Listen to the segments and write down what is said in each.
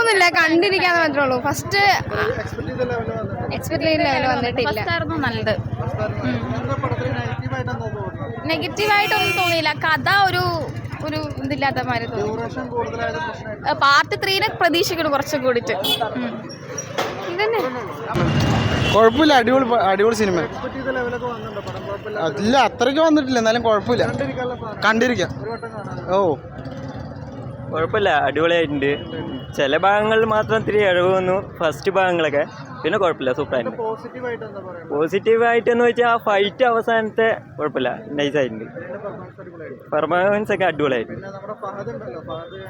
കുഴപ്പമൊന്നുമില്ല, കണ്ടിരിക്കാന്ന് മാത്രമേ ഉള്ളൂ. ഫസ്റ്റ് എക്സ്പെക്ട് ചെയ്ത ലെവൽ വന്നിട്ടില്ല. നല്ലത് നെഗറ്റീവായിട്ടൊന്നും തോന്നിയില്ല. കഥ ഒരു ഇതില്ലാത്ത മാതിരി തോന്നി. പാർട്ട് 3 പ്രതീക്ഷിക്കണം കുറച്ചും കൂടിയിട്ട്. ഇതന്നെ കുഴപ്പമില്ല, അടിപൊളി സിനിമ. ഇല്ല, അത്രയ്ക്ക് വന്നിട്ടില്ല, എന്നാലും കുഴപ്പമില്ല, കണ്ടിരിക്കാം. ഓ കുഴപ്പമില്ല, അടിപൊളിയായിട്ടുണ്ട്. ചില ഭാഗങ്ങളിൽ മാത്രം ഇത്തിരി ഇഴവ് വന്നു, ഫസ്റ്റ് ഭാഗങ്ങളൊക്കെ. പിന്നെ കുഴപ്പമില്ല, സൂപ്പറായിട്ടുണ്ട്. പോസിറ്റീവായിട്ടെന്ന് വെച്ചാൽ ആ ഫൈറ്റ് അവസാനത്തെ കുഴപ്പമില്ല, നൈസായിട്ടുണ്ട്. പെർഫോമൻസ് ഒക്കെ അടിപൊളിയായിട്ടുണ്ട്.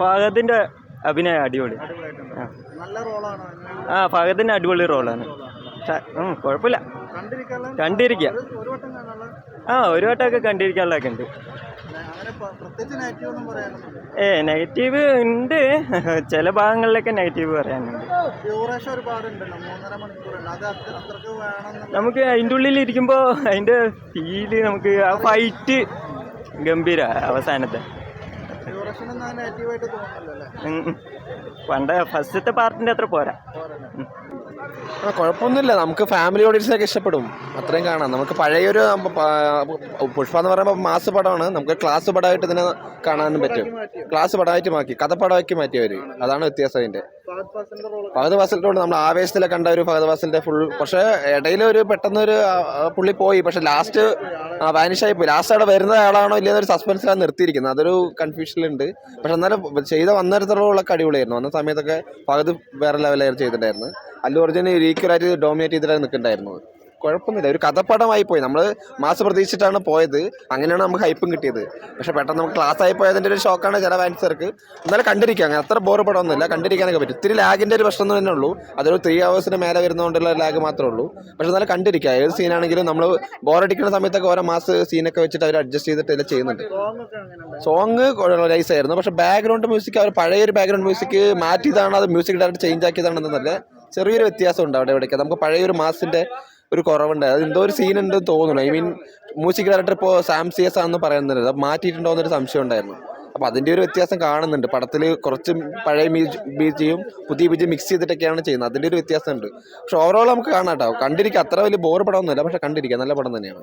ഫഹദിൻ്റെ അഭിനയം അടിപൊളി. ഫഹദിൻ്റെ അടിപൊളി റോളാണ്. കുഴപ്പമില്ല, കണ്ടിരിക്കുക. ഒരു വട്ടമൊക്കെ കണ്ടിരിക്കാനുള്ളതൊക്കെ ഉണ്ട്. നെഗറ്റീവ് ഉണ്ട്, ചില ഭാഗങ്ങളിലൊക്കെ നെഗറ്റീവ് പറയാനുണ്ട്. നമുക്ക് അതിൻ്റെ ഉള്ളിൽ ഇരിക്കുമ്പോൾ അതിൻ്റെ ഫീല്, നമുക്ക് ആ ഫൈറ്റ് ഗംഭീര അവസാനത്തെ. പണ്ട് ഫസ്റ്റത്തെ പാർട്ടിൻ്റെ അത്ര പോരാ. കുഴപ്പമൊന്നുമില്ല, നമുക്ക് ഫാമിലി ഓഡിയൻസിനൊക്കെ ഇഷ്ടപ്പെടും, അത്രയും കാണാം. നമുക്ക് പഴയൊരു പുഷ്പ എന്ന് പറയുമ്പോൾ മാസ് പടമാണ്, നമുക്ക് ക്ലാസ് പടമായിട്ട് ഇതിനെ കാണാനും പറ്റും. ക്ലാസ് പടമായിട്ട് മാറ്റി, കഥപ്പടമാക്കി മാറ്റിയവർ, അതാണ് വ്യത്യാസം. അതിൻ്റെ ഫഹദ് ഫാസിലിനോട് നമ്മൾ ആവേശത്തിലെ കണ്ട ഒരു ഫഹദ് ഫാസിലിൻ്റെ ഫുൾ, പക്ഷേ ഇടയിൽ ഒരു പെട്ടെന്നൊരു പുള്ളി പോയി, പക്ഷെ ലാസ്റ്റ് വാനിഷായി പോയി. ലാസ്റ്റ് അവിടെ വരുന്ന ആളാണോ ഇല്ലെന്നൊരു സസ്പെൻസിലാണ് നിർത്തിയിരിക്കുന്നത്, അതൊരു കൺഫ്യൂഷനിലുണ്ട്. പക്ഷെ എന്നാലും വന്നിടത്തോളൊക്കെ അടിപൊളിയായിരുന്നു. വന്ന സമയത്തൊക്കെ ഫഹദ് വേറെ ലെവലായിരുന്നു ചെയ്തിട്ടുണ്ടായിരുന്നു. അല്ലു അർജുൻ ഈക്വലായിട്ട് ഡോമിനേറ്റ് ചെയ്തിട്ടാണ് നിൽക്കുന്നുണ്ടായിരുന്നത്. കുഴപ്പമൊന്നുമില്ല, ഒരു കഥപ്പടമായി പോയി. നമ്മൾ മാസ് പ്രതീക്ഷിച്ചിട്ടാണ് പോയത്, അങ്ങനെയാണ് നമുക്ക് ഹൈപ്പും കിട്ടിയത്. പക്ഷെ പെട്ടെന്ന് നമുക്ക് ക്ലാസ് ആയി പോയതിൻ്റെ ഒരു ഷോക്കാണ് ചില ഫാൻസർക്ക്. എന്നാലും കണ്ടിരിക്കാം, അങ്ങനെ അത്ര ബോർ പടമൊന്നുമില്ല, കണ്ടിരിക്കാനൊക്കെ പറ്റും. ഇത്തിരി ലാഗിൻ്റെ ഒരു പ്രശ്നം തന്നെ ഉള്ളൂ, അതൊരു 3 hours മേലെ വരുന്നതുകൊണ്ടുള്ള ലാഗ് മാത്രമേ ഉള്ളൂ. പക്ഷെ എന്നാലും കണ്ടിരിക്കാം. ഏത് സീനാണെങ്കിലും നമ്മൾ ബോറടിക്കുന്ന സമയത്തൊക്കെ ഓരോ മാസ് സീനൊക്കെ വെച്ചിട്ട് അവർ അഡ്ജസ്റ്റ് ചെയ്തിട്ട് എല്ലാം ചെയ്യുന്നുണ്ട്. സോങ് നൈസായിരുന്നു, പക്ഷെ ബാക്ക്ഗ്രൗണ്ട് മ്യൂസിക് അവർ പഴയൊരു ബാക്ക്ഗ്രൗണ്ട് മ്യൂസിക് മാറ്റിയതാണ്, അത് മ്യൂസിക് ഡയറക്ടർ ചേഞ്ച് ആക്കിയതാണെന്നല്ല ചെറിയൊരു വ്യത്യാസമുണ്ട് അവിടെ ഇവിടേക്ക്. നമുക്ക് പഴയൊരു മാസിൻ്റെ ഒരു കുറവുണ്ട്, അത് എന്തോ ഒരു സീൻ ഉണ്ടെന്ന് തോന്നുന്നു. ഐ മീൻ മ്യൂസിക് ഡയറക്ടർ ഇപ്പോൾ സാം CS ആണെന്ന് പറയുന്നത്, അത് മാറ്റിയിട്ടുണ്ടോ എന്നൊരു സംശയം ഉണ്ടായിരുന്നു. അപ്പോൾ അതിൻ്റെ ഒരു വ്യത്യാസം കാണുന്നുണ്ട്. പടത്തിൽ കുറച്ച് പഴയ ബീജിയും പുതിയ ബീജ് മിക്സ് ചെയ്തിട്ടൊക്കെയാണ് ചെയ്യുന്നത്, അതിൻ്റെ ഒരു വ്യത്യാസമുണ്ട്. പക്ഷെ ഓവറോൾ നമുക്ക് കാണാം കേട്ടോ, കണ്ടിരിക്കുക. അത്ര വലിയ ബോർ പടമൊന്നുമില്ല, പക്ഷെ കണ്ടിരിക്കുക, നല്ല പടം തന്നെയാണ്.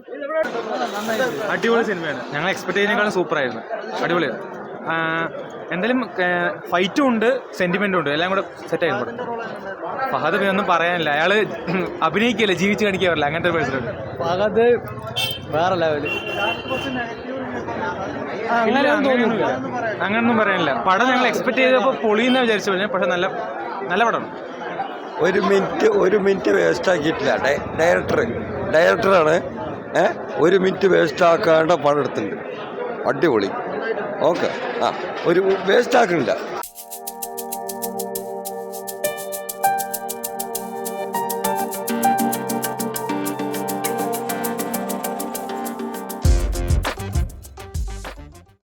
അടിപൊളി സിനിമയാണ്, ഞങ്ങൾ എക്സ്പെക്ട് ചെയ്യുന്നതിനേക്കാളും സൂപ്പറായിരുന്നു, അടിപൊളിയായിരുന്നു. എന്തായാലും ഫൈറ്റും ഉണ്ട്, സെൻറ്റിമെൻറ്റും ഉണ്ട്, എല്ലാം കൂടെ സെറ്റായിരുന്നു പടം. ഫഹദ് പിന്നെ ഒന്നും പറയാനില്ല, അയാൾ അഭിനയിക്കുകയല്ല, ജീവിച്ച് കാണിക്കാറില്ല, അങ്ങനത്തെ ഒരു പേഴ്സണാണ് ഫഹദ്. വേറെ ലെവല്. അങ്ങനൊന്നും പറയാനില്ല. പടം ഞങ്ങൾ എക്സ്പെക്ട് ചെയ്തപ്പോൾ പൊളിയെന്ന് വിചാരിച്ചു കഴിഞ്ഞാൽ, പക്ഷെ നല്ല പടമാണ്. ഒരു മിനിറ്റ് വേസ്റ്റ് ആക്കിയിട്ടില്ല ഡയറക്ടറാണ്. 1 മിനിറ്റ് വേസ്റ്റ് ആക്കാണ്ട് പടം എടുത്തിട്ടുണ്ട്, അടിപൊളി. ഓക്കെ, ഒരു വേസ്റ്റ് ആക്കുന്നില്ല.